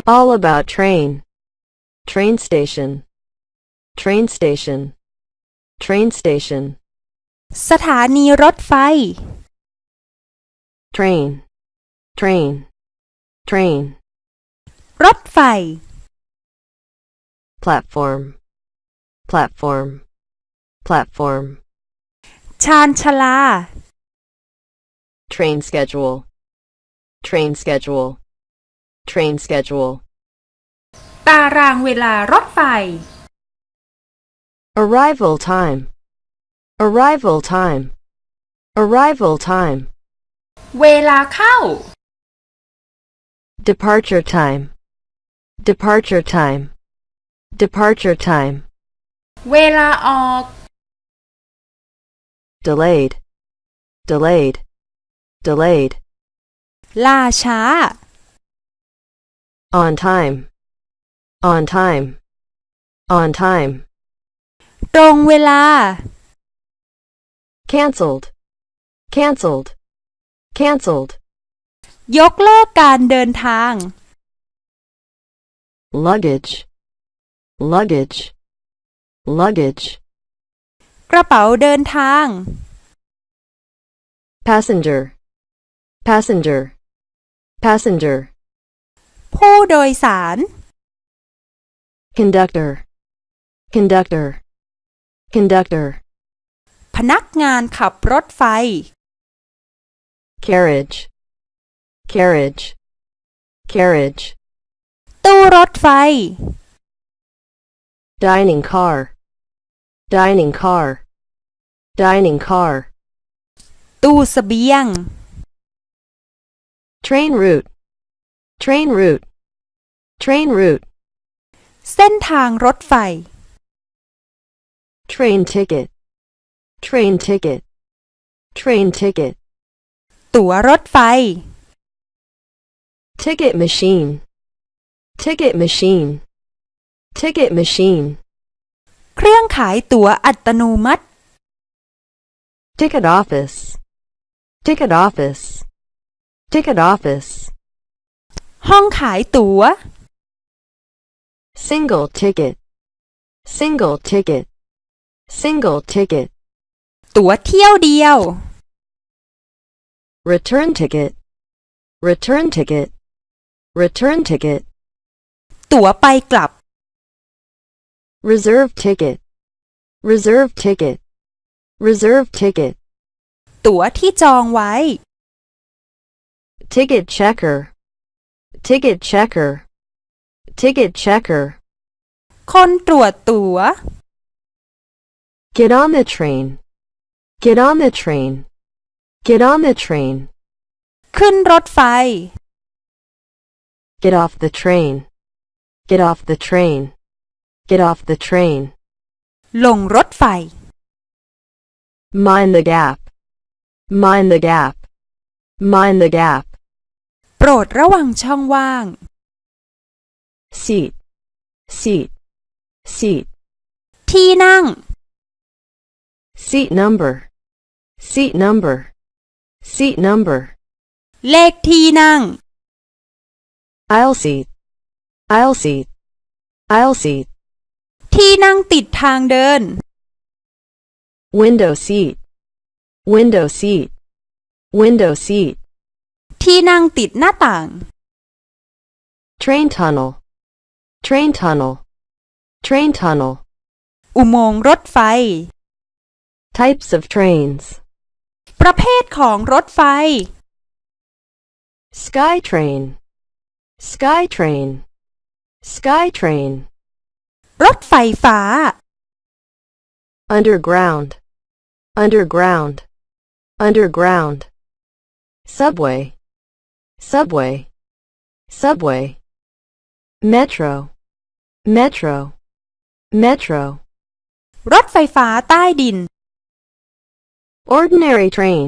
All about train. Train station. Train station. Train station. สถานีรถไฟ Train. Train. Train. รถไฟ Platform. Platform. Platform. ชานชาลา Train schedule. Train schedule. Train schedule. ตารางเวลารถไฟ Arrival time. Arrival time. Arrival time. เวลาเข้า Departure time. Departure time. Departure time. เวลาออก Delayed. Delayed. Delayed. ล่าช้า On time. On time. On time. ตรงเวลา Cancelled. Cancelled. Cancelled. ยกเลิกการเดินทาง Luggage. Luggage. Luggage. กระเป๋าเดินทาง Passenger. Passenger. Passenger. ผู้โดยสาร Conductor. Conductor. Conductor. พนักงานขับรถไฟ Carriage. Carriage. Carriage. ตู้รถไฟ Dining car. Dining car. Dining car. ตู้เสบียง Train route. Train route. Train route. เส้นทางรถไฟ Train ticket. Train ticket. Train ticket. ตั๋วรถไฟ Ticket machine. Ticket machine. Ticket machine. เครื่องขายตั๋วอัตโนมัติ Ticket office. Ticket office. Ticket office. ห้องขายตั๋ว Single ticket. Single ticket. Single ticket. ตั๋วเที่ยวเดียว Return ticket. Return ticket. Return ticket. ตั๋วไปกลับ Reserve ticket. Reserve ticket. Reserve ticket. ตั๋วที่จองไว้ Ticket checker. Ticket checker. Ticket checker. คนตรวจตั๋ว Get on the train. Get on the train. Get on the train. ขึ้นรถไฟ Get off the train. Get off the train. Get off the train. ลงรถไฟ Mind the gap. Mind the gap. Mind the gap. โปรดระวังช่องว่าง Seat. Seat. Seat. ที่นั่ง Seat number. Seat number. Seat number. เลขที่นั่ง Aisle seat. Aisle seat. Aisle seat. ที่นั่งติดทางเดิน Window seat. Window seat. Window seat. ที่นั่งติดหน้าต่าง Train tunnel. Train tunnel. Train tunnel. อุโมงค์รถไฟ Types of trains. ประเภทของรถไฟ Sky train. Sky train. Sky train. รถไฟฟ้า Underground. Underground. Underground. Subway. Subway. Subway. Metro. Metro. Metro. รถไฟฟ้าใต้ดิน Ordinary train.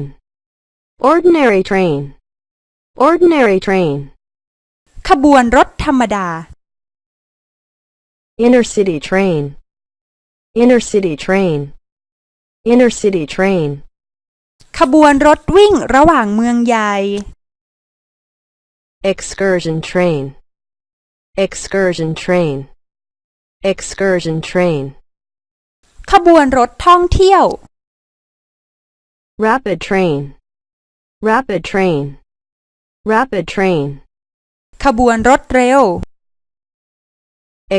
Ordinary train. Ordinary train. ขบวนรถธรรมดา Inner city train. Inner city train. Inner city train. ขบวนรถวิ่งระหว่างเมืองใหญ่ Excursion train. excursion train, excursion train, ขบวนรถท่องเที่ยว rapid train, rapid train, rapid train, ขบวนรถเร็ว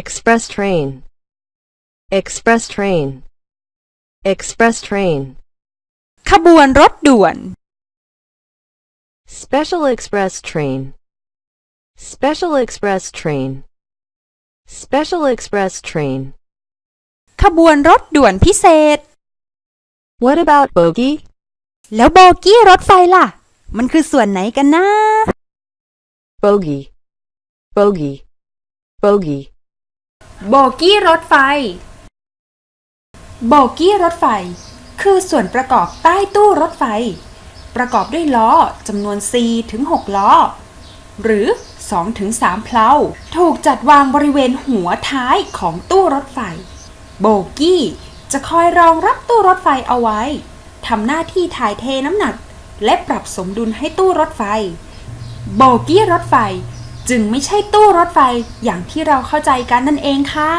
express train, express train, express train, ขบวนรถด่วน special express train, special express train, special express train, ขบวนรถด่วนพิเศษ what about bogie? แล้วโบกี้รถไฟล่ะ มันคือส่วนไหนกันนะ Bogie, bogie, bogie, โบกี้รถไฟ โบกี้รถไฟ คือส่วนประกอบใต้ตู้รถไฟ ประกอบด้วยล้อจำนวน 4-6 ล้อ หรือ 2-3 เพลาถูกจัดวางบริเวณหัวท้ายของตู้รถไฟ โบกี้จะคอยรองรับตู้รถไฟเอาไว้ทำหน้าที่ถ่ายเทน้ำหนักและปรับสมดุลให้ตู้รถไฟ โบกี้รถไฟจึงไม่ใช่ตู้รถไฟอย่างที่เราเข้าใจกันนั่นเองค่ะ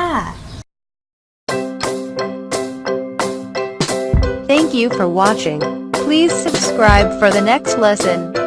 Thank you for watching. Please subscribe for the next lesson.